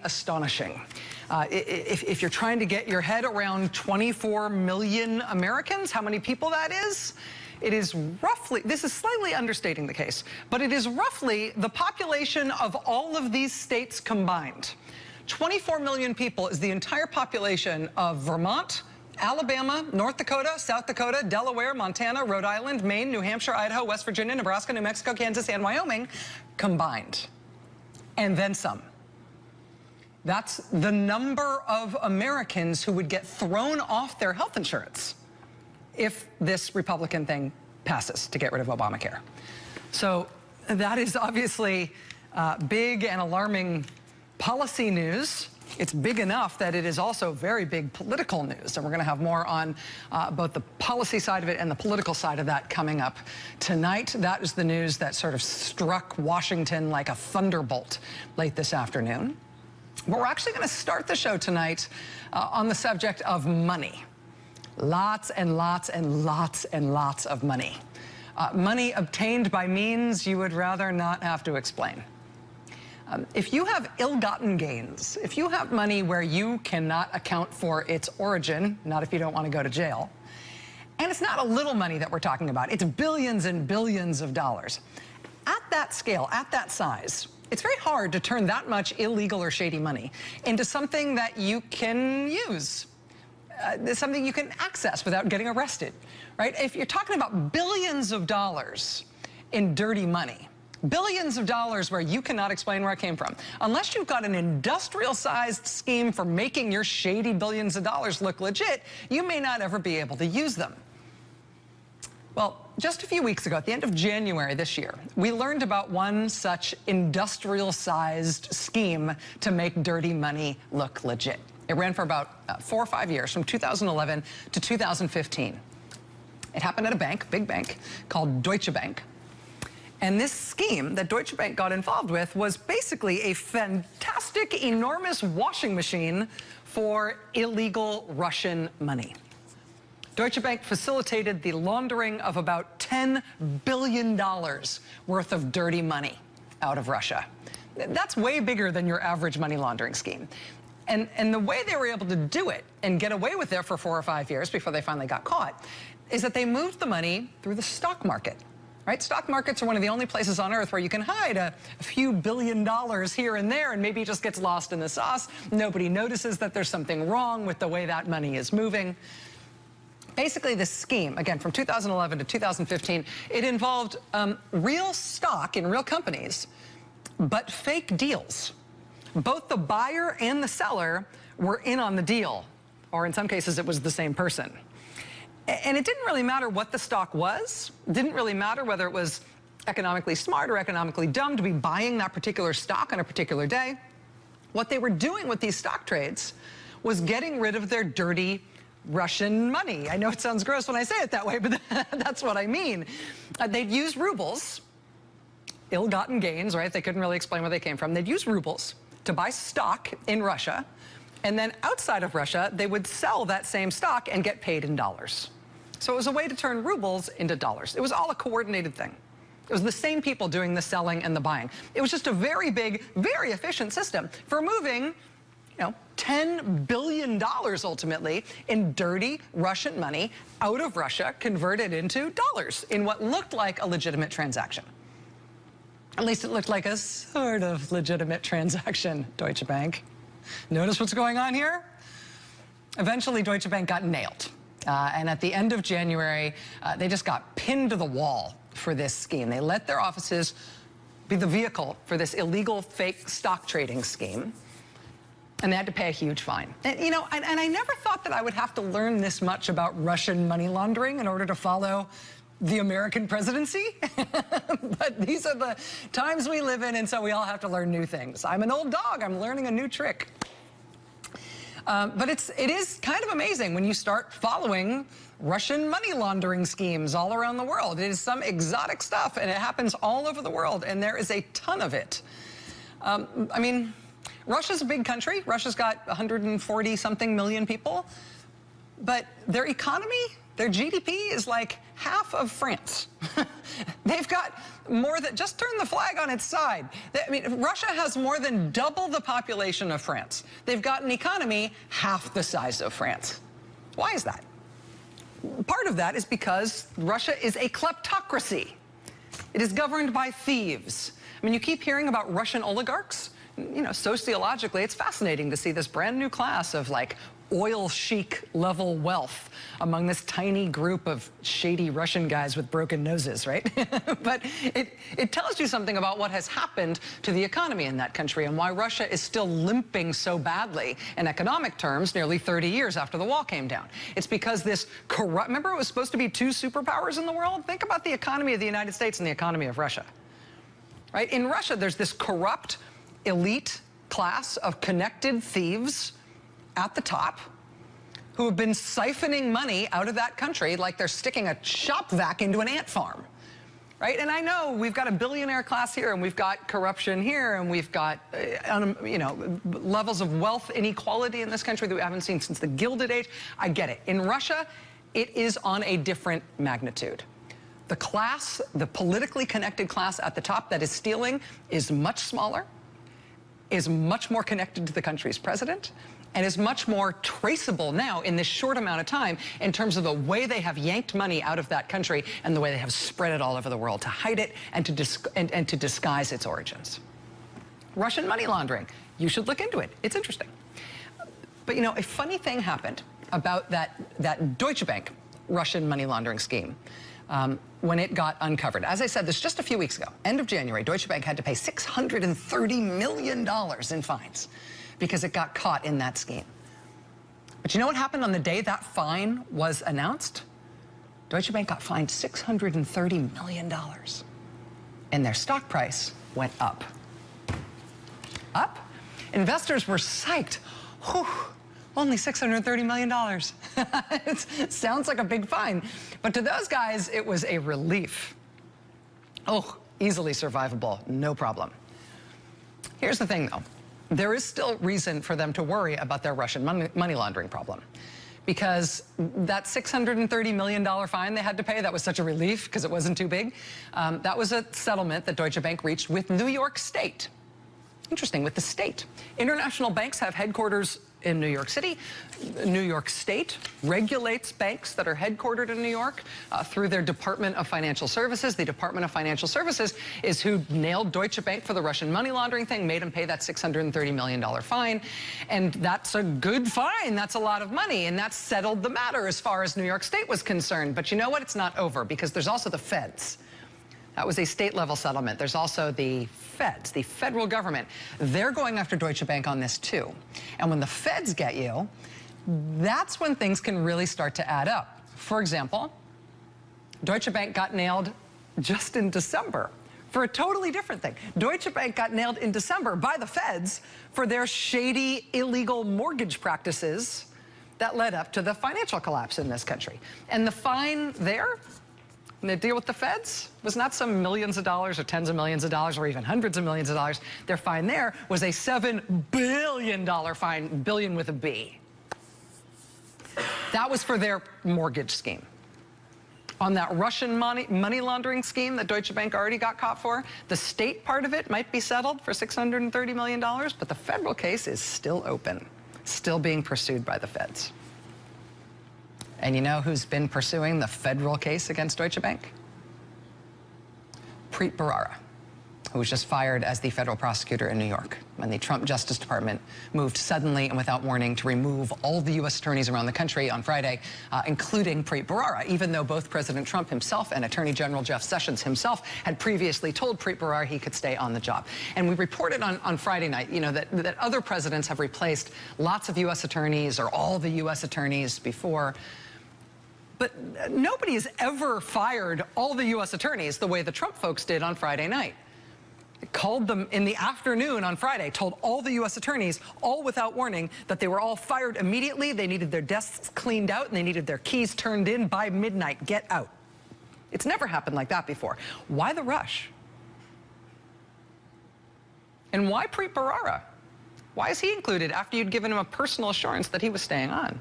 astonishing. If you're trying to get your head around 24 million Americans, how many people that is, it is roughly, this is slightly understating the case, but it is roughly the population of all of these states combined. 24 million people is the entire population of Vermont, Alabama, North Dakota, South Dakota, Delaware, Montana, Rhode Island, Maine, New Hampshire, Idaho, West Virginia, Nebraska, New Mexico, Kansas, and Wyoming combined. And then some. That's the number of Americans who would get thrown off their health insurance if this Republican thing passes to get rid of Obamacare. So that is obviously big and alarming policy news. It's big enough that it is also very big political news. And we're going to have more on both the policy side of it and the political side of that coming up tonight. That is the news that sort of struck Washington like a thunderbolt late this afternoon. But we're actually going to start the show tonight on the subject of money. Lots and lots and lots and lots of money. Money obtained by means you would rather not have to explain. If you have ill-gotten gains, if you have money where you cannot account for its origin, not if you don't want to go to jail, and it's not a little money that we're talking about, it's billions and billions of dollars. At that scale, at that size, it's very hard to turn that much illegal or shady money into something that you can use, something you can access without getting arrested, right? If you're talking about billions of dollars in dirty money, billions of dollars where you cannot explain where it came from, unless you've got an industrial-sized scheme for making your shady billions of dollars look legit, you may not ever be able to use them. Well, just a few weeks ago, at the end of January this year, we learned about one such industrial-sized scheme to make dirty money look legit. It ran for about 4 or 5 years, from 2011 to 2015. It happened at a bank, big bank, called Deutsche Bank. And this scheme that Deutsche Bank got involved with was basically a fantastic, enormous washing machine for illegal Russian money. Deutsche Bank facilitated the laundering of about $10 billion worth of dirty money out of Russia. That's way bigger than your average money laundering scheme. And the way they were able to do it and get away with it for 4 or 5 years before they finally got caught is that they moved the money through the stock market. Right? Stock markets are one of the only places on earth where you can hide a few $1 billion here and there, and maybe it just gets lost in the sauce. Nobody notices that there's something wrong with the way that money is moving. Basically, this scheme, again, from 2011 to 2015, it involved real stock in real companies, but fake deals. Both the buyer and the seller were in on the deal, or in some cases, it was the same person. And it didn't really matter what the stock was. It didn't really matter whether it was economically smart or economically dumb to be buying that particular stock on a particular day. What they were doing with these stock trades was getting rid of their dirty Russian money. I know it sounds gross when I say it that way, but that's what I mean. They'd use rubles, ill-gotten gains, right? They couldn't really explain where they came from. They'd use rubles to buy stock in Russia. And then outside of Russia, they would sell that same stock and get paid in dollars. So it was a way to turn rubles into dollars. It was all a coordinated thing. It was the same people doing the selling and the buying. It was just a very big, very efficient system for moving, $10 billion ultimately in dirty Russian money out of Russia, converted into dollars in what looked like a legitimate transaction. At least it looked like a sort of legitimate transaction, Deutsche Bank. Notice what's going on here? Eventually, Deutsche Bank got nailed. And at the end of January, they just got pinned to the wall for this scheme. They let their offices be the vehicle for this illegal fake stock trading scheme. And they had to pay a huge fine. And, and I never thought that I would have to learn this much about Russian money laundering in order to follow the American presidency. But these are the times we live in, and so we all have to learn new things. I'm an old dog. I'm learning a new trick. But it is kind of amazing when you start following Russian money laundering schemes all around the world. It is some exotic stuff, and it happens all over the world, and there is a ton of it. I mean, Russia's a big country. Russia's got 140-something million people. But their economy Their GDP is like half of France. They've got more than, just turn the flag on its side. I mean, Russia has more than double the population of France. They've got an economy half the size of France. Why is that? Part of that is because Russia is a kleptocracy. It is governed by thieves. I mean, you keep hearing about Russian oligarchs. You know, sociologically, it's fascinating to see this brand new class of like oil chic level wealth among this tiny group of shady Russian guys with broken noses, right? But it tells you something about what has happened to the economy in that country and why Russia is still limping so badly in economic terms nearly 30 years after the wall came down. It's because this corrupt, remember it was supposed to be two superpowers in the world? Think about the economy of the United States and the economy of Russia, right? In Russia, there's this corrupt elite class of connected thieves at the top who have been siphoning money out of that country like they're sticking a shop vac into an ant farm, right? And I know we've got a billionaire class here and we've got corruption here and we've got, you know, levels of wealth inequality in this country that we haven't seen since the Gilded Age. I get it. In Russia, it is on a different magnitude. The class, the politically connected class at the top that is stealing is much smaller, is much more connected to the country's president, and is much more traceable now in this short amount of time in terms of the way they have yanked money out of that country and the way they have spread it all over the world to hide it and to disguise its origins. Russian money laundering, you should look into it. It's interesting. But you know, a funny thing happened about that Deutsche Bank Russian money laundering scheme when it got uncovered. As I said, this just a few weeks ago, end of January, Deutsche Bank had to pay $630 million in fines because it got caught in that scheme. But you know what happened on the day that fine was announced? Deutsche Bank got fined $630 million. And their stock price went up. Up? Investors were psyched. Whew, only $630 million. It sounds like a big fine. But to those guys, it was a relief. Oh, easily survivable, no problem. Here's the thing, though. There is still reason for them to worry about their Russian money laundering problem. Because that $630 million fine they had to pay, that was such a relief because it wasn't too big. That was a settlement that Deutsche Bank reached with New York State. Interesting, with the state. International banks have headquarters in New York City. New York State regulates banks that are headquartered in New York through their Department of Financial Services. The Department of Financial Services is who nailed Deutsche Bank for the Russian money laundering thing, made them pay that $630 million fine. And that's a good fine. That's a lot of money. And that settled the matter as far as New York State was concerned. But you know what? It's not over because there's also the feds. That was a state-level settlement. There's also the feds, the federal government. They're going after Deutsche Bank on this, too. And when the feds get you, that's when things can really start to add up. For example, Deutsche Bank got nailed just in December for a totally different thing. Deutsche Bank got nailed in December by the feds for their shady, illegal mortgage practices that led up to the financial collapse in this country. And the fine there, and the deal with the feds was not some millions of dollars or tens of millions of dollars or even hundreds of millions of dollars. Their fine there was a $7 billion fine, billion with a B. That was for their mortgage scheme. On that Russian money laundering scheme that Deutsche Bank already got caught for, the state part of it might be settled for $630 million, but the federal case is still open, still being pursued by the feds. And you know who's been pursuing the federal case against Deutsche Bank? Preet Bharara, who was just fired as the federal prosecutor in New York when the Trump Justice Department moved suddenly and without warning to remove all the U.S. attorneys around the country on Friday, including Preet Bharara, even though both President Trump himself and Attorney General Jeff Sessions himself had previously told Preet Bharara he could stay on the job. And we reported on Friday night, you know, that other presidents have replaced lots of U.S. attorneys or all the U.S. attorneys before. But nobody has ever fired all the U.S. attorneys the way the Trump folks did on Friday night. Called them in the afternoon on Friday, told all the U.S. attorneys, all without warning, that they were all fired immediately, they needed their desks cleaned out, and they needed their keys turned in by midnight. Get out. It's never happened like that before. Why the rush? And why Preet Bharara? Why is he included after you'd given him a personal assurance that he was staying on?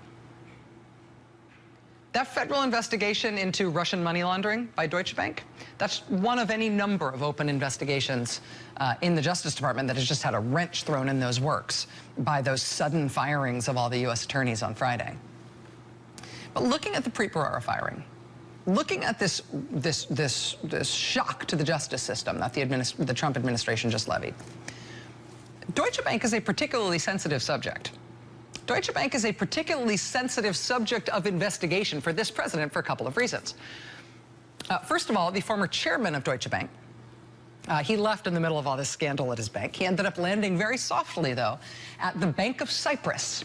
That federal investigation into Russian money laundering by Deutsche Bank, that's one of any number of open investigations in the Justice Department that has just had a wrench thrown in those works by those sudden firings of all the U.S. attorneys on Friday. But looking at the pre-Perora firing, looking at this shock to the justice system that the Trump administration just levied, Deutsche Bank is a particularly sensitive subject. Deutsche Bank is a particularly sensitive subject of investigation for this president for a couple of reasons. First of all, the former chairman of Deutsche Bank, he left in the middle of all this scandal at his bank. He ended up landing very softly, though, at the Bank of Cyprus.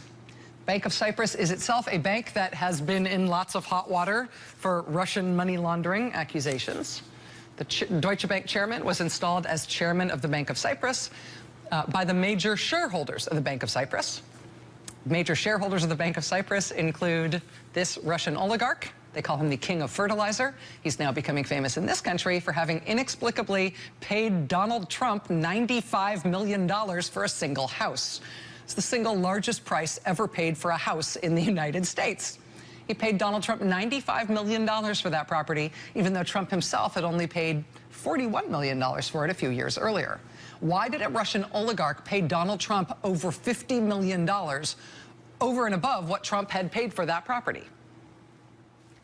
Bank of Cyprus is itself a bank that has been in lots of hot water for Russian money laundering accusations. The Deutsche Bank chairman was installed as chairman of the Bank of Cyprus by the major shareholders of the Bank of Cyprus. Major shareholders of the Bank of Cyprus include this Russian oligarch. They call him the king of fertilizer. He's now becoming famous in this country for having inexplicably paid Donald Trump $95 million for a single house. It's the single largest price ever paid for a house in the United States. He paid Donald Trump $95 million for that property, even though Trump himself had only paid $41 million for it a few years earlier. Why did a Russian oligarch pay Donald Trump over $50 million over and above what Trump had paid for that property?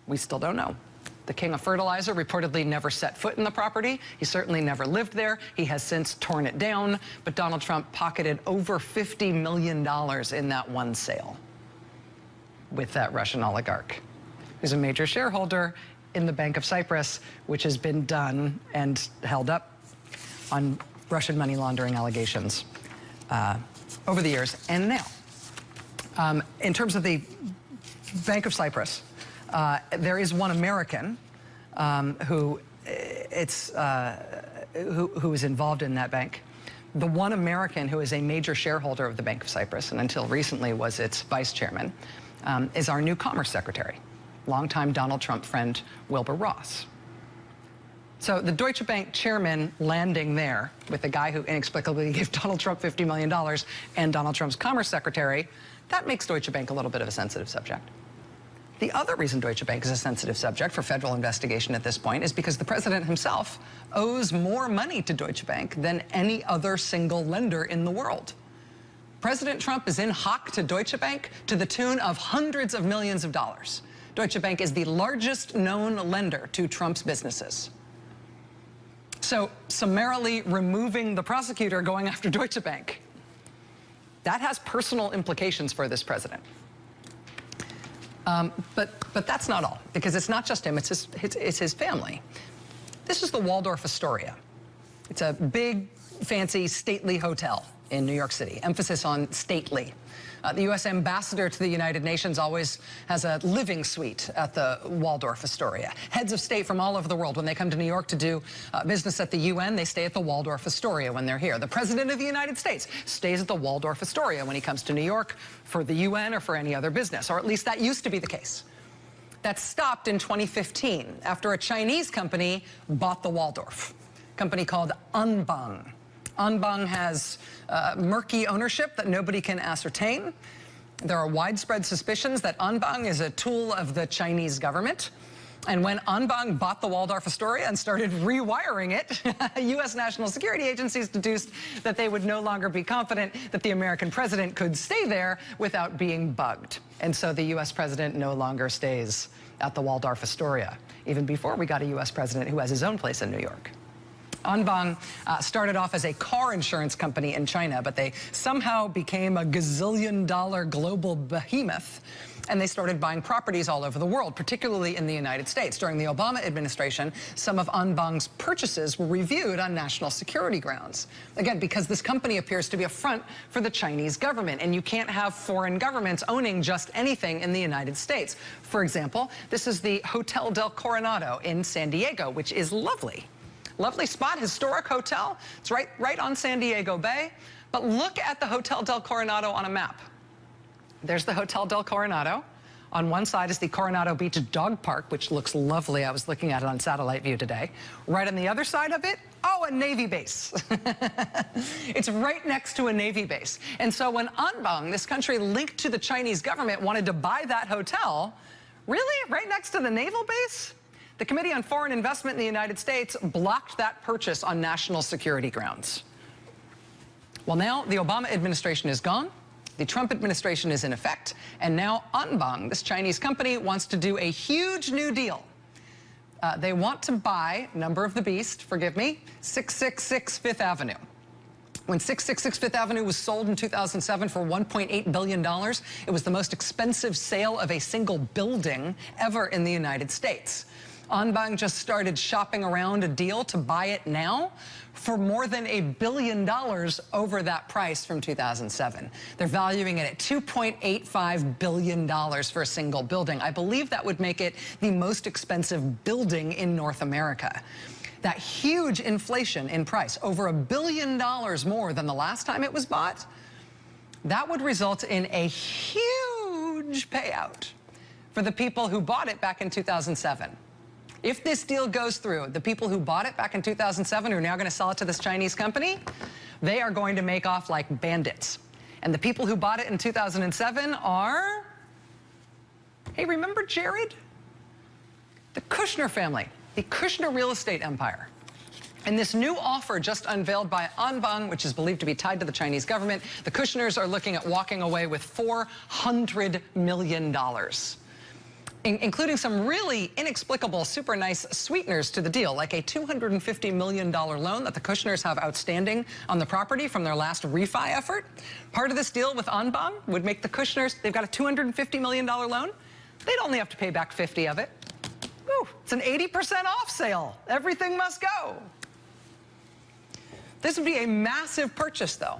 We still don't know. The king of fertilizer reportedly never set foot in the property. He certainly never lived there. He has since torn it down, but Donald Trump pocketed over $50 million in that one sale with that Russian oligarch, who's a major shareholder in the Bank of Cyprus, which has been done and held up on Russian money laundering allegations over the years and now. In terms of the Bank of Cyprus, there is one American who is involved in that bank. The one American who is a major shareholder of the Bank of Cyprus, and until recently was its vice chairman, is our new Commerce Secretary, longtime Donald Trump friend Wilbur Ross. So the Deutsche Bank chairman landing there with the guy who inexplicably gave Donald Trump $50 million and Donald Trump's Commerce Secretary, that makes Deutsche Bank a little bit of a sensitive subject. The other reason Deutsche Bank is a sensitive subject for federal investigation at this point is because the president himself owes more money to Deutsche Bank than any other single lender in the world. President Trump is in hock to Deutsche Bank to the tune of hundreds of millions of dollars. Deutsche Bank is the largest known lender to Trump's businesses. So summarily removing the prosecutor going after Deutsche Bank, that has personal implications for this president. But that's not all, because it's not just him, it's his family. This is the Waldorf Astoria. It's a big, fancy, stately hotel in New York City, emphasis on stately. The U.S. ambassador to the United Nations always has a living suite at the Waldorf Astoria. Heads of state from all over the world, when they come to New York to do business at the UN, they stay at the Waldorf Astoria when they're here. The President of the United States stays at the Waldorf Astoria when he comes to New York for the UN or for any other business, or at least that used to be the case. That stopped in 2015 after a Chinese company bought the Waldorf, a company called Anbang. Anbang has murky ownership that nobody can ascertain. There are widespread suspicions that Anbang is a tool of the Chinese government. And when Anbang bought the Waldorf Astoria and started rewiring it, U.S. national security agencies deduced that they would no longer be confident that the American president could stay there without being bugged. And so the U.S. president no longer stays at the Waldorf Astoria, even before we got a U.S. president who has his own place in New York. Anbang started off as a car insurance company in China, but they somehow became a gazillion-dollar global behemoth, and they started buying properties all over the world, particularly in the United States. During the Obama administration, some of Anbang's purchases were reviewed on national security grounds. Again, because this company appears to be a front for the Chinese government, and you can't have foreign governments owning just anything in the United States. For example, this is the Hotel del Coronado in San Diego, which is lovely. Lovely spot, historic hotel. It's right on San Diego Bay. But look at the Hotel del Coronado on a map. There's the Hotel del Coronado. On one side is the Coronado Beach Dog Park, which looks lovely. I was looking at it on satellite view today. Right on the other side of it, oh, a Navy base. It's right next to a Navy base. And so when Anbang, this country linked to the Chinese government, wanted to buy that hotel, Really? Right next to the naval base? The Committee on Foreign Investment in the United States blocked that purchase on national security grounds. Well, now the Obama administration is gone. The Trump administration is in effect. And now Anbang, this Chinese company, wants to do a huge new deal. They want to buy, number of the beast, forgive me, 666 Fifth Avenue. When 666 Fifth Avenue was sold in 2007 for $1.8 billion, it was the most expensive sale of a single building ever in the United States. Anbang just started shopping around a deal to buy it now for more than $1 billion over that price from 2007. They're valuing it at $2.85 billion for a single building. I believe that would make it the most expensive building in North America. That huge inflation in price, over $1 billion more than the last time it was bought, that would result in a huge payout for the people who bought it back in 2007. If this deal goes through, the people who bought it back in 2007 who are now going to sell it to this Chinese company, they are going to make off like bandits. And the people who bought it in 2007 are, hey, remember Jared? The Kushner family, the Kushner real estate empire. And this new offer just unveiled by Anbang, which is believed to be tied to the Chinese government, the Kushners are looking at walking away with $400 million. Including some really inexplicable, super nice sweeteners to the deal, like a $250 million loan that the Kushners have outstanding on the property from their last refi effort. Part of this deal with Anbang would make the Kushners, they've got a $250 million loan. They'd only have to pay back 50 of it. Woo, it's an 80% off sale. Everything must go. This would be a massive purchase, though.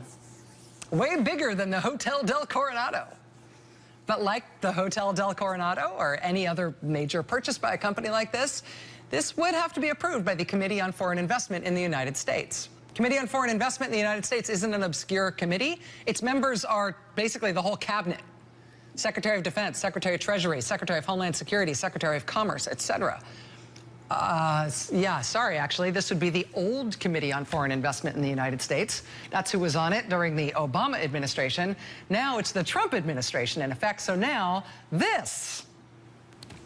Way bigger than the Hotel del Coronado. But like the Hotel del Coronado or any other major purchase by a company like this would have to be approved by the Committee on Foreign Investment in the United States. Committee on Foreign Investment in the United States isn't an obscure committee. Its members are basically the whole cabinet. Secretary of Defense, Secretary of Treasury, Secretary of Homeland Security, Secretary of Commerce, etc. Yeah, sorry, actually, this would be the old Committee on Foreign Investment in the United States. That's who was on it during the Obama administration. Now it's the Trump administration in effect. So now this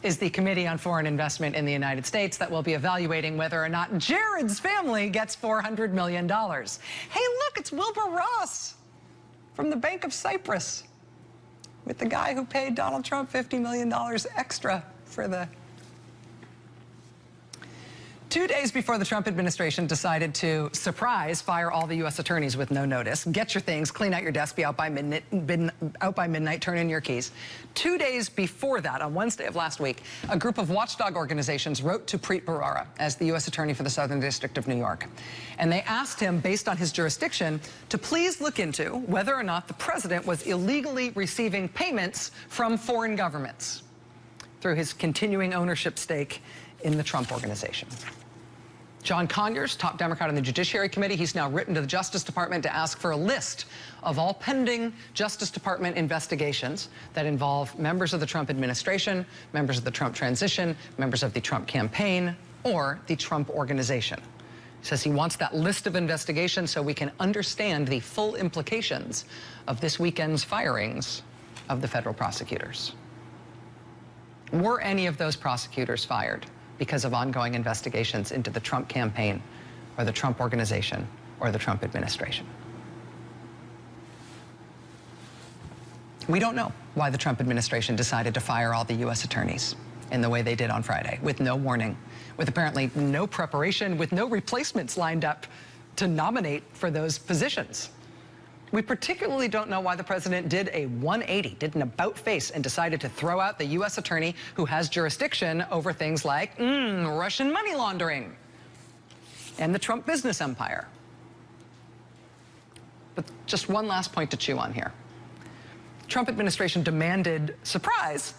is the Committee on Foreign Investment in the United States that will be evaluating whether or not Jared's family gets $400 million. Hey, look, it's Wilbur Ross from the Bank of Cyprus with the guy who paid Donald Trump $50 million extra for the... 2 days before the Trump administration decided to surprise fire all the U.S. attorneys with no notice, get your things, clean out your desk, be out by midnight, turn in your keys. 2 days before that, on Wednesday of last week, a group of watchdog organizations wrote to Preet Bharara as the U.S. Attorney for the Southern District of New York. And they asked him, based on his jurisdiction, to please look into whether or not the president was illegally receiving payments from foreign governments through his continuing ownership stake in the Trump Organization. John Conyers, top Democrat on the Judiciary Committee, he's now written to the Justice Department to ask for a list of all pending Justice Department investigations that involve members of the Trump administration, members of the Trump transition, members of the Trump campaign, or the Trump Organization. He says he wants that list of investigations so we can understand the full implications of this weekend's firings of the federal prosecutors. Were any of those prosecutors fired because of ongoing investigations into the Trump campaign or the Trump Organization or the Trump administration? We don't know why the Trump administration decided to fire all the U.S. attorneys in the way they did on Friday, with no warning, with apparently no preparation, with no replacements lined up to nominate for those positions. We particularly don't know why the president did a 180, did an about-face, and decided to throw out the U.S. attorney who has jurisdiction over things like Russian money laundering and the Trump business empire. But just one last point to chew on here. The Trump administration demanded, surprise,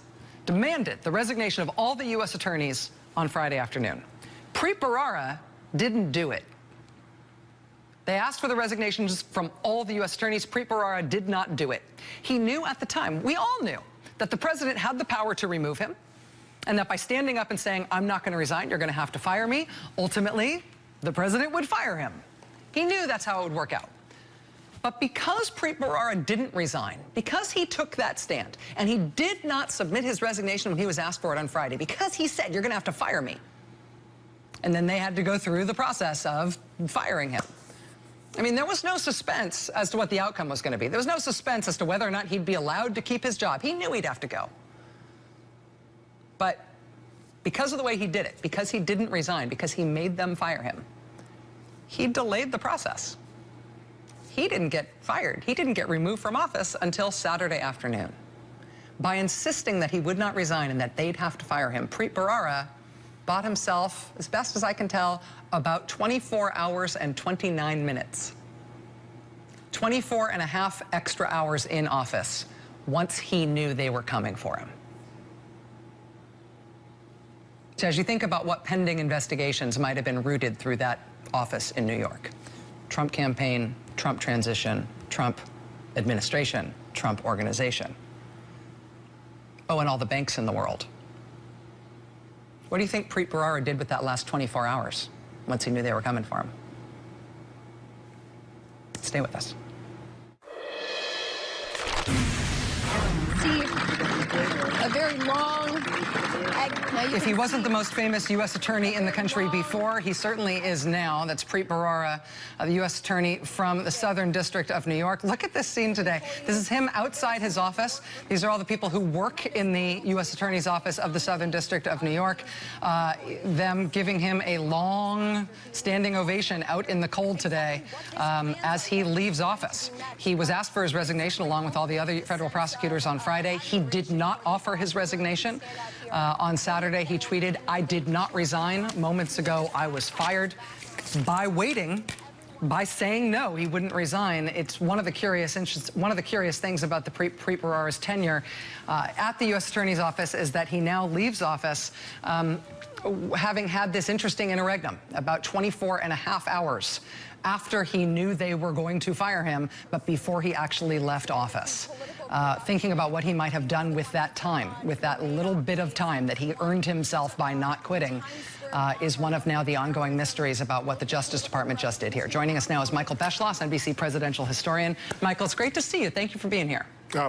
demanded the resignation of all the U.S. attorneys on Friday afternoon. Preet Bharara didn't do it. They asked for the resignations from all the U.S. attorneys. Preet Bharara did not do it. He knew at the time, we all knew, that the president had the power to remove him, and that by standing up and saying, I'm not going to resign, you're going to have to fire me, ultimately, the president would fire him. He knew that's how it would work out. But because Preet Bharara didn't resign, because he took that stand, and he did not submit his resignation when he was asked for it on Friday, because he said, you're going to have to fire me. And then they had to go through the process of firing him. I mean, there was no suspense as to what the outcome was going to be. There was no suspense as to whether or not he'd be allowed to keep his job. He knew he'd have to go. But because of the way he did it, because he didn't resign, because he made them fire him, he delayed the process. He didn't get fired. He didn't get removed from office until Saturday afternoon. By insisting that he would not resign and that they'd have to fire him, Preet Bharara bought himself, as best as I can tell, about 24 hours and 29 minutes. 24 and a half extra hours in office once he knew they were coming for him. So as you think about what pending investigations might have been rooted through that office in New York, Trump campaign, Trump transition, Trump administration, Trump organization. Oh, and all the banks in the world. What do you think Preet Bharara did with that last 24 hours once he knew they were coming for him? Stay with us. Steve, a very long... If he wasn't the most famous U.S. attorney in the country before, he certainly is now. That's Preet Bharara, the U.S. attorney from the Southern District of New York. Look at this scene today. This is him outside his office. These are all the people who work in the U.S. Attorney's Office of the Southern District of New York. Them giving him a long standing ovation out in the cold today as he leaves office. He was asked for his resignation along with all the other federal prosecutors on Friday. He did not offer his resignation. On Saturday, he tweeted, "I did not resign. Moments ago, I was fired." By waiting, by saying no, he wouldn't resign. It's one of the curious things about the Preet Bharara's tenure at the U.S. Attorney's Office is that he now leaves office having had this interesting interregnum, about 24 and a half hours after he knew they were going to fire him, but before he actually left office. Thinking about what he might have done with that time, with that little bit of time that he earned himself by not quitting, is one of now the ongoing mysteries about what the Justice Department just did here. Joining us now is Michael Beschloss, NBC presidential historian. Michael, it's great to see you. Thank you for being here.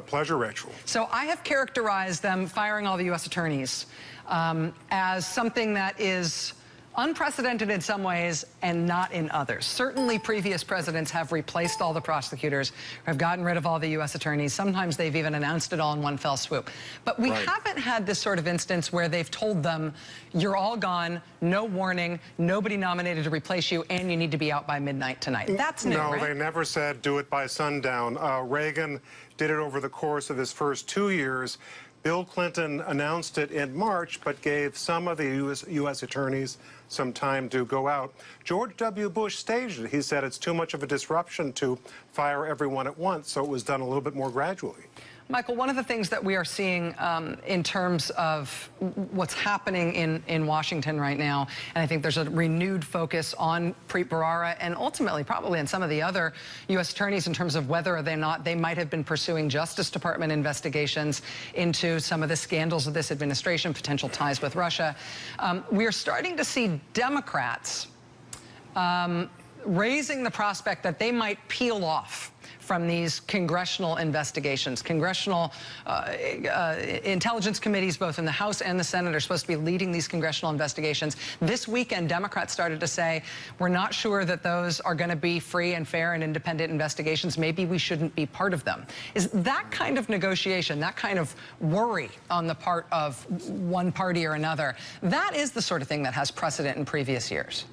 Pleasure, Rachel. So I have characterized them firing all the U.S. attorneys as something that is unprecedented in some ways and not in others. Certainly previous presidents have replaced all the prosecutors, have gotten rid of all the U.S. attorneys. Sometimes they've even announced it all in one fell swoop. But we haven't had this sort of instance where they've told them, you're all gone, no warning, nobody nominated to replace you, and you need to be out by midnight tonight. That's new, No, right? they never said do it by sundown. Reagan did it over the course of his first 2 years. Bill Clinton announced it in March, but gave some of the U.S. attorneys some time to go out. George W. Bush staged it. He said it's too much of a disruption to fire everyone at once, so it was done a little bit more gradually. Michael, one of the things that we are seeing in terms of what's happening in Washington right now, and I think there's a renewed focus on Preet Bharara and ultimately probably on some of the other U.S. attorneys in terms of whether or not they might have been pursuing Justice Department investigations into some of the scandals of this administration, potential ties with Russia. We are starting to see Democrats raising the prospect that they might peel off from these congressional investigations. Congressional intelligence committees, both in the House and the Senate, are supposed to be leading these congressional investigations. This weekend, Democrats started to say, we're not sure that those are going to be free and fair and independent investigations. Maybe we shouldn't be part of them. Is that kind of negotiation, that kind of worry on the part of one party or another, that is the sort of thing that has precedent in previous years?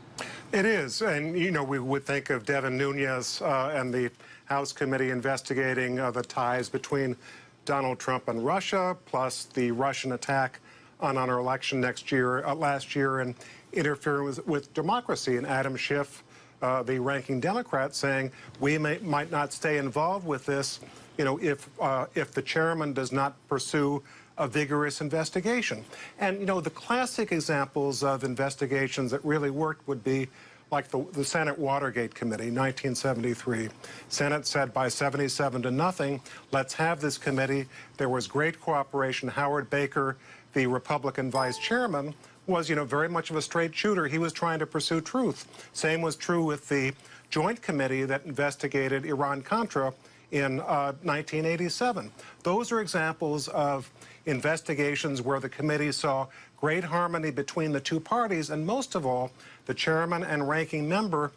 It is, and you know, we would think of Devin Nunes and the House committee investigating the ties between Donald Trump and Russia, plus the Russian attack on our election last year, and interfering with democracy. And Adam Schiff, the ranking Democrat, saying we might not stay involved with this, you know, if the chairman does not pursue a vigorous investigation. And, you know, the classic examples of investigations that really worked would be like the Senate Watergate Committee, 1973. Senate said by 77-0, let's have this committee. There was great cooperation. Howard Baker, the Republican vice chairman, was, you know, very much of a straight shooter. He was trying to pursue truth. Same was true with the joint committee that investigated Iran-Contra in 1987. Those are examples of investigations where the committee saw great harmony between the two parties, and most of all, the chairman and ranking member,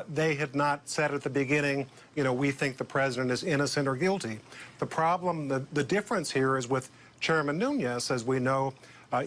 they had not said at the beginning, you know, we think the president is innocent or guilty. The problem, the difference here is with Chairman Nunes. As we know,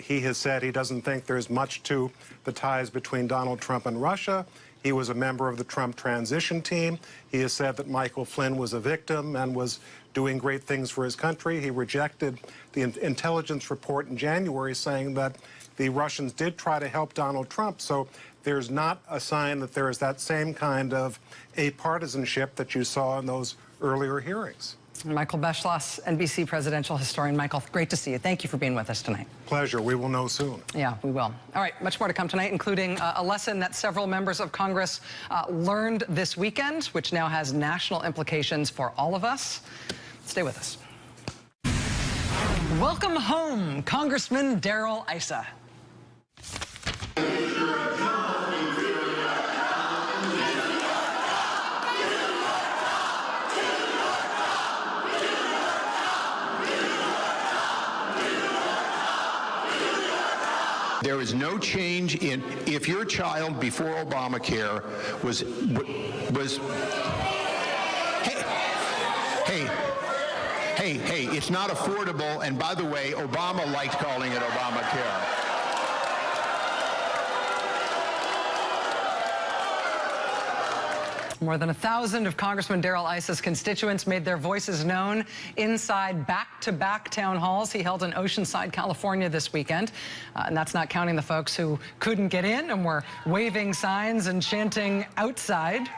he has said he doesn't think there's much to the ties between Donald Trump and Russia. He was a member of the Trump transition team. He has said that Michael Flynn was a victim and was doing great things for his country. He rejected the intelligence report in January saying that the Russians did try to help Donald Trump. So there's not a sign that there is that same kind of apartisanship that you saw in those earlier hearings. Michael Beschloss, NBC presidential historian. Michael, great to see you. Thank you for being with us tonight. Pleasure. We will know soon. Yeah, we will. All right, much more to come tonight, including a lesson that several members of Congress learned this weekend, which now has national implications for all of us. Stay with us. Welcome home, Congressman Darrell Issa. There is no change in, if your child before Obamacare was hey, it's not affordable, and by the way, Obama liked calling it Obamacare. More than 1,000 of Congressman Darrell Issa's constituents made their voices known inside back-to-back town halls he held in Oceanside, California this weekend. And that's not counting the folks who couldn't get in and were waving signs and chanting outside.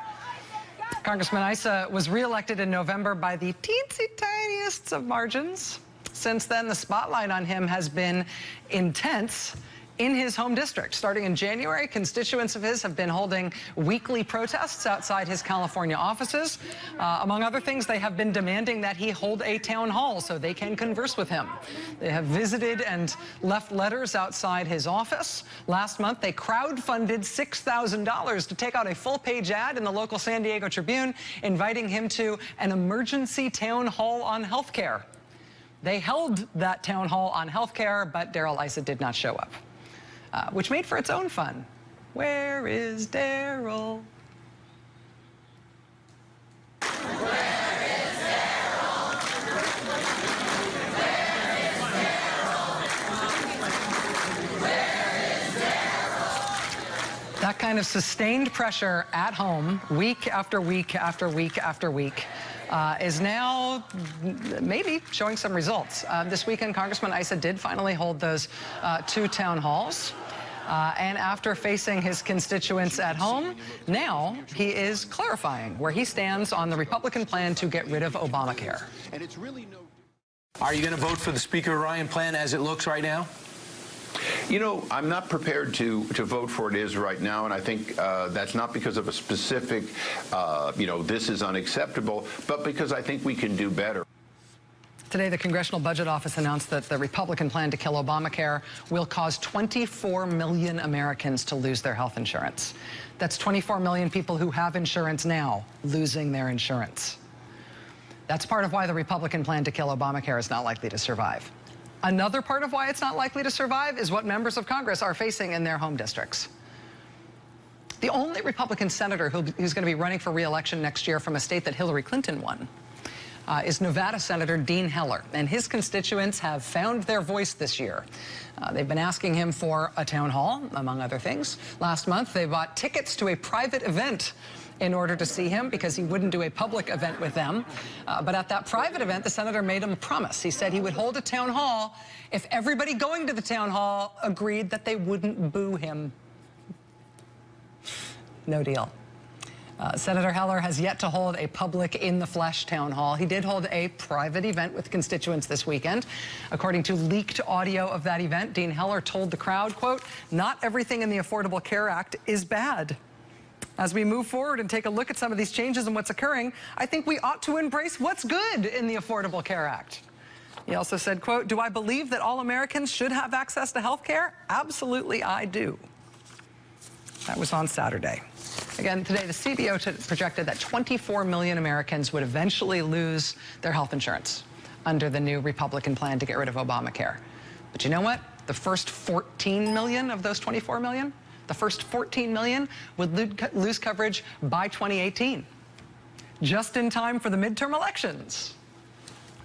Congressman Issa was reelected in November by the teensy tiniest of margins. Since then, the spotlight on him has been intense in his home district. Starting in January, constituents of his have been holding weekly protests outside his California offices. Among other things, they have been demanding that he hold a town hall so they can converse with him. They have visited and left letters outside his office. Last month, they crowdfunded $6,000 to take out a full-page ad in the local San Diego Tribune, inviting him to an emergency town hall on health care. They held that town hall on health care, but Darrell Issa did not show up. Which made for its own fun. Where is Darrell? That kind of sustained pressure at home, week after week after week after week, is now maybe showing some results. This weekend, Congressman Issa did finally hold those two town halls. And after facing his constituents at home, now he is clarifying where he stands on the Republican plan to get rid of Obamacare. And it's really no. Are you going to vote for the Speaker Ryan plan as it looks right now? You know, I'm not prepared to vote for it as right now, and I think that's not because of a specific, you know, this is unacceptable, but because I think we can do better. Today, the Congressional Budget Office announced that the Republican plan to kill Obamacare will cause 24 million Americans to lose their health insurance. That's 24 million people who have insurance now losing their insurance. That's part of why the Republican plan to kill Obamacare is not likely to survive. Another part of why it's not likely to survive is what members of Congress are facing in their home districts. The only Republican senator who's going to be running for re-election next year from a state that Hillary Clinton won is Nevada Senator Dean Heller, and his constituents have found their voice this year. They've been asking him for a town hall, among other things. Last month, they bought tickets to a private event in order to see him because he wouldn't do a public event with them. But at that private event, the senator made him a promise. He said he would hold a town hall if everybody going to the town hall agreed that they wouldn't boo him. No deal. Senator Heller has yet to hold a public in-the-flesh town hall. He did hold a private event with constituents this weekend. According to leaked audio of that event, Dean Heller told the crowd, quote, "Not everything in the Affordable Care Act is bad. As we move forward and take a look at some of these changes and what's occurring, I think we ought to embrace what's good in the Affordable Care Act." He also said, quote, "Do I believe that all Americans should have access to health care? Absolutely, I do." That was on Saturday. Again, today the CBO projected that 24 million Americans would eventually lose their health insurance under the new Republican plan to get rid of Obamacare. But you know what? The first 14 million of those 24 million, the first 14 million would lose coverage by 2018, just in time for the midterm elections,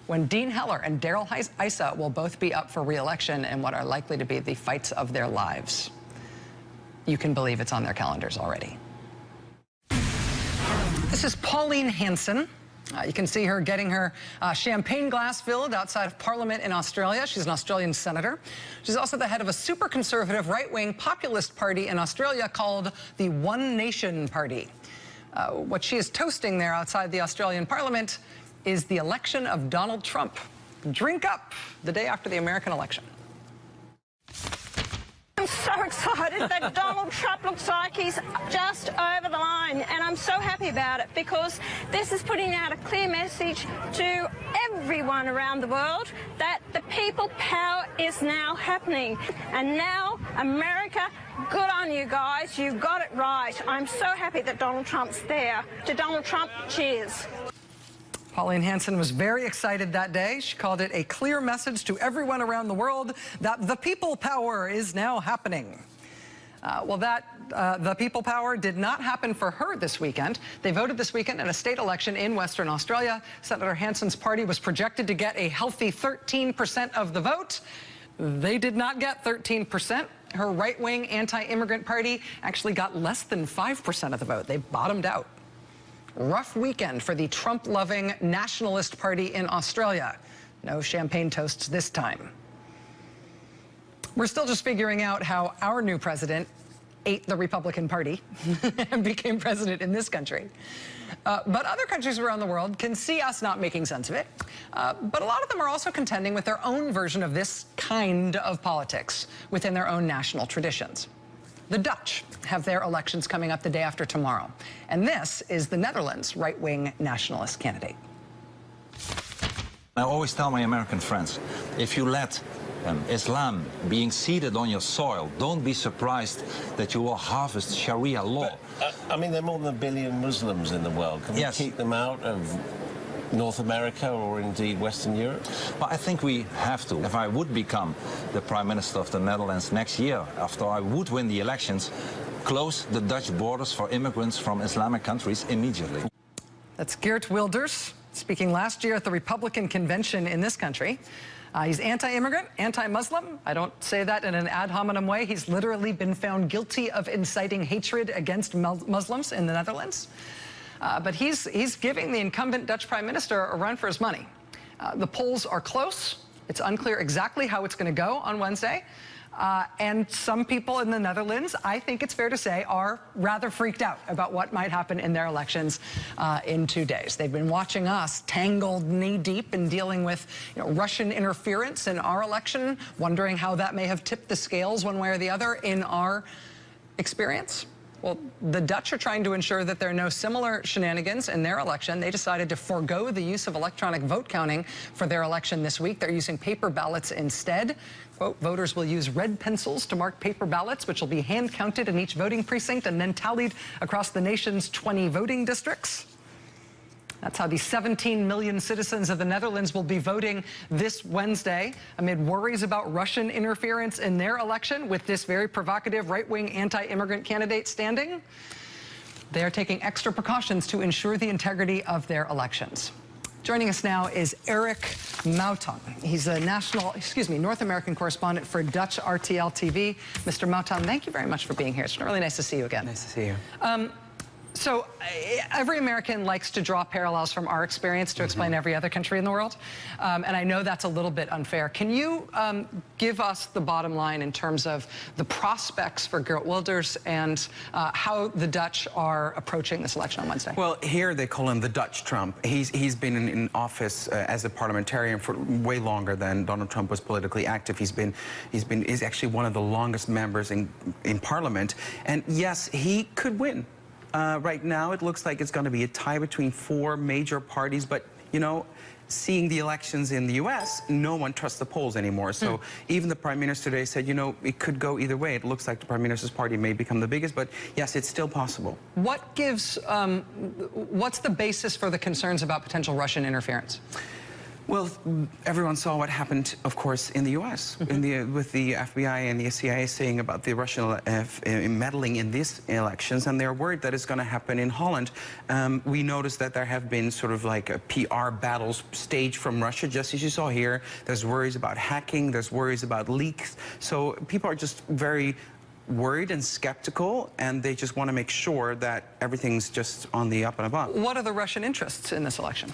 when Dean Heller and Darrell Issa will both be up for re-election in what are likely to be the fights of their lives. You can believe it's on their calendars already. This is Pauline Hanson. You can see her getting her champagne glass filled outside of Parliament in Australia. She's an Australian senator. She's also the head of a super conservative right-wing populist party in Australia called the One Nation Party. What she is toasting there outside the Australian Parliament is the election of Donald Trump. Drink up the day after the American election. I'm so excited that Donald Trump looks like he's just over the line, and I'm so happy about it because this is putting out a clear message to everyone around the world that the people power is now happening. And now, America, good on you guys. You got it right. I'm so happy that Donald Trump's there. To Donald Trump, cheers. Pauline Hanson was very excited that day. She called it a clear message to everyone around the world that the people power is now happening. The people power did not happen for her this weekend. They voted this weekend in a state election in Western Australia. Senator Hanson's party was projected to get a healthy 13% of the vote. They did not get 13%. Her right-wing anti-immigrant party actually got less than 5% of the vote. They bottomed out. Rough weekend for the Trump-loving nationalist party in Australia. No champagne toasts this time. We're still just figuring out how our new president ate the Republican Party and became president in this country. But other countries around the world can see us not making sense of it. But a lot of them are also contending with their own version of this kind of politics within their own national traditions. The Dutch have their elections coming up the day after tomorrow. And this is the Netherlands' right-wing nationalist candidate. I always tell my American friends, if you let Islam being seated on your soil, don't be surprised that you will harvest Sharia law. But, I mean, there are more than 1 billion Muslims in the world. Can we keep them out of North America or indeed Western Europe? Well, I think we have to. If I would become the Prime Minister of the Netherlands next year, after I would win the elections, close the Dutch borders for immigrants from Islamic countries immediately. That's Geert Wilders speaking last year at the Republican convention in this country. He's anti-immigrant, anti-Muslim. I don't say that in an ad hominem way. He's literally been found guilty of inciting hatred against Muslims in the Netherlands. But he's giving the incumbent Dutch Prime Minister a run for his money. The polls are close. It's unclear exactly how it's going to go on Wednesday. And some people in the Netherlands, I think it's fair to say, are rather freaked out about what might happen in their elections in 2 days. They've been watching us tangled knee-deep in dealing with Russian interference in our election, wondering how that may have tipped the scales one way or the other in our experience. Well, the Dutch are trying to ensure that there are no similar shenanigans in their election. They decided to forego the use of electronic vote counting for their election this week. They're using paper ballots instead. Quote, voters will use red pencils to mark paper ballots, which will be hand counted in each voting precinct and then tallied across the nation's 20 voting districts. That's how the 17 million citizens of the Netherlands will be voting this Wednesday amid worries about Russian interference in their election with this very provocative right-wing anti-immigrant candidate standing. They are taking extra precautions to ensure the integrity of their elections. Joining us now is Eric Mouton. He's a North American correspondent for Dutch RTL TV. Mr. Mouton, thank you very much for being here. It's really nice to see you again. Nice to see you. So every American likes to draw parallels from our experience to explain every other country in the world. And I know that's a little bit unfair. Can you give us the bottom line in terms of the prospects for Geert Wilders and how the Dutch are approaching this election on Wednesday? Well, here they call him the Dutch Trump. He's been in office as a parliamentarian for way longer than Donald Trump was politically active. He's actually one of the longest members in Parliament. And yes, he could win. Right now, it looks like it's going to be a tie between 4 major parties, but, seeing the elections in the U.S., no one trusts the polls anymore. So even the Prime Minister today said, you know, it could go either way. It looks like the Prime Minister's party may become the biggest, but yes, it's still possible. What gives, what's the basis for the concerns about potential Russian interference? Well, everyone saw what happened, of course, in the U.S. With the FBI and the CIA saying about the Russian meddling in these elections, and they're worried that it's going to happen in Holland. We noticed that there have been sort of like a PR battles staged from Russia, just as you saw here. There's worries about hacking, there's worries about leaks. So people are just very worried and skeptical, and they just want to make sure that everything's just on the up and above. What are the Russian interests in this election?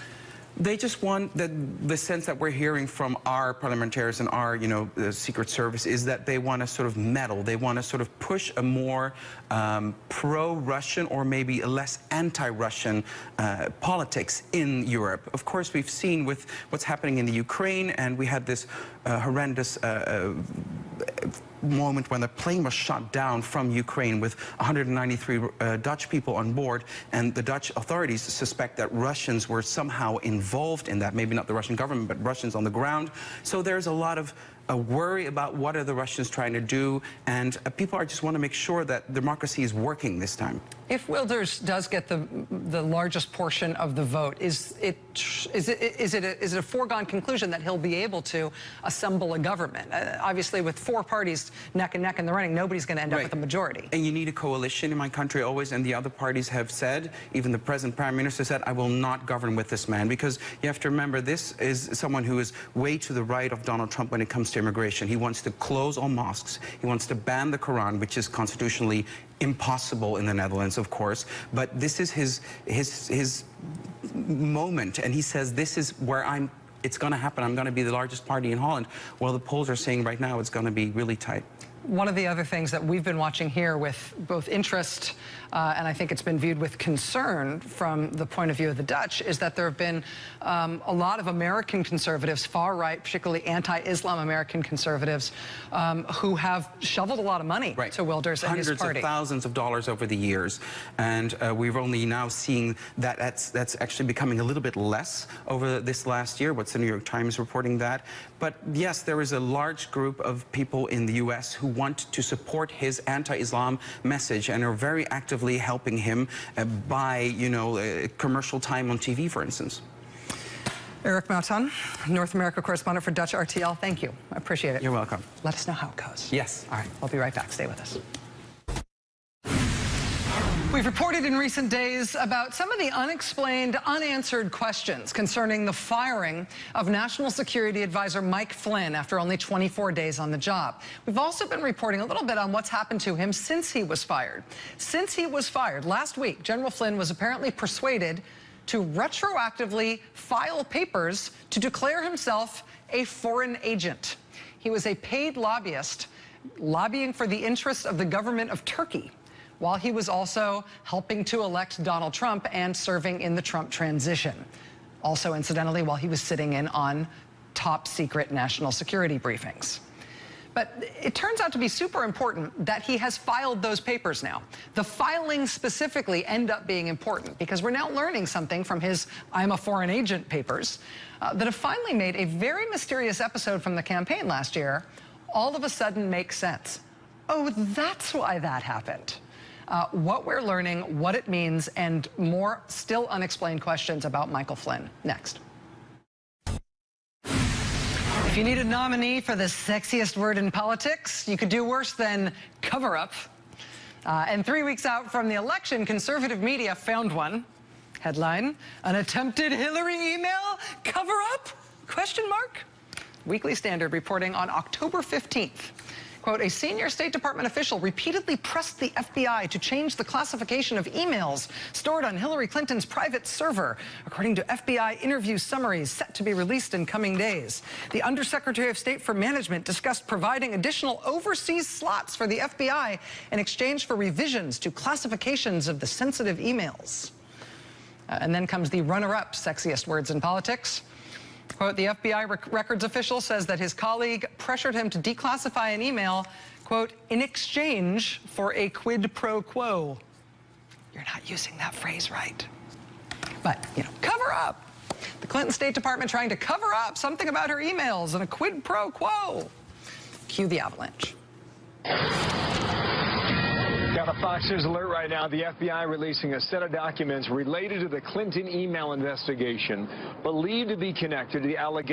They just want the sense that we're hearing from our parliamentarians and our, you know, the Secret Service is that they want to sort of meddle. They want to sort of push a more pro-Russian or maybe a less anti-Russian politics in Europe. Of course, we've seen with what's happening in the Ukraine, and we had this horrendous moment when the plane was shot down from Ukraine with 193 Dutch people on board, and the Dutch authorities suspect that Russians were somehow involved in that. Maybe not the Russian government, but Russians on the ground. So there's a lot of worry about what are the Russians trying to do, and people are just want to make sure that democracy is working this time. If Wilders does get the largest portion of the vote, is it a foregone conclusion that he'll be able to assemble a government? Obviously, with four parties neck and neck in the running, nobody's going to end up with a majority. And you need a coalition in my country always, and the other parties have said, even the present Prime Minister said, I will not govern with this man, because you have to remember this is someone who is way to the right of Donald Trump when it comes to immigration. He wants to close all mosques. He wants to ban the Quran, which is constitutionally impossible in the Netherlands, of course. But this is his moment, and he says, this is where it's going to happen. I'm going to be the largest party in Holland. Well, the polls are saying right now it's going to be really tight. One of the other things that we've been watching here with both interest and I think it's been viewed with concern from the point of view of the Dutch is that there have been a lot of American conservatives, far right, particularly anti-Islam American conservatives, who have shoveled a lot of money to Wilders and his party. Hundreds of thousands of dollars over the years. And we've only now seen that that's actually becoming a little bit less over this last year. What's the New York Times reporting that? But yes, there is a large group of people in the U.S. who want to support his anti-Islam message and are very actively helping him by, you know, commercial time on TV, for instance. Eric Mouton, North America correspondent for Dutch RTL. Thank you. I appreciate it. You're welcome. Let us know how it goes. Yes. All right. We'll be right back. Stay with us. We've reported in recent days about some of the unexplained, unanswered questions concerning the firing of National Security Advisor Mike Flynn after only 24 days on the job. We've also been reporting a little bit on what's happened to him since he was fired. Since he was fired last week, General Flynn was apparently persuaded to retroactively file papers to declare himself a foreign agent. He was a paid lobbyist lobbying for the interests of the government of Turkey, while he was also helping to elect Donald Trump and serving in the Trump transition. Also, incidentally, while he was sitting in on top secret national security briefings. But it turns out to be super important that he has filed those papers now. The filings specifically end up being important because we're now learning something from his I'm a foreign agent papers that have finally made a very mysterious episode from the campaign last year all of a sudden make sense. Oh, that's why that happened. What we're learning, what it means, and more still unexplained questions about Michael Flynn. Next. If you need a nominee for the sexiest word in politics, you could do worse than cover up. And 3 weeks out from the election, conservative media found one. Headline, an attempted Hillary email cover up? Question mark? Weekly Standard reporting on October 15th. Quote, a senior State Department official repeatedly pressed the FBI to change the classification of emails stored on Hillary Clinton's private server, according to FBI interview summaries set to be released in coming days. The Undersecretary of State for Management discussed providing additional overseas slots for the FBI in exchange for revisions to classifications of the sensitive emails. And then comes the runner-up sexiest words in politics. Quote, the FBI records official says that his colleague pressured him to declassify an email, quote, in exchange for a quid pro quo. You're not using that phrase right. But, you know, cover up. The Clinton State Department trying to cover up something about her emails and a quid pro quo. Cue the avalanche. Got a Fox News alert right now. The FBI releasing a set of documents related to the Clinton email investigation, believed to be connected to the allegation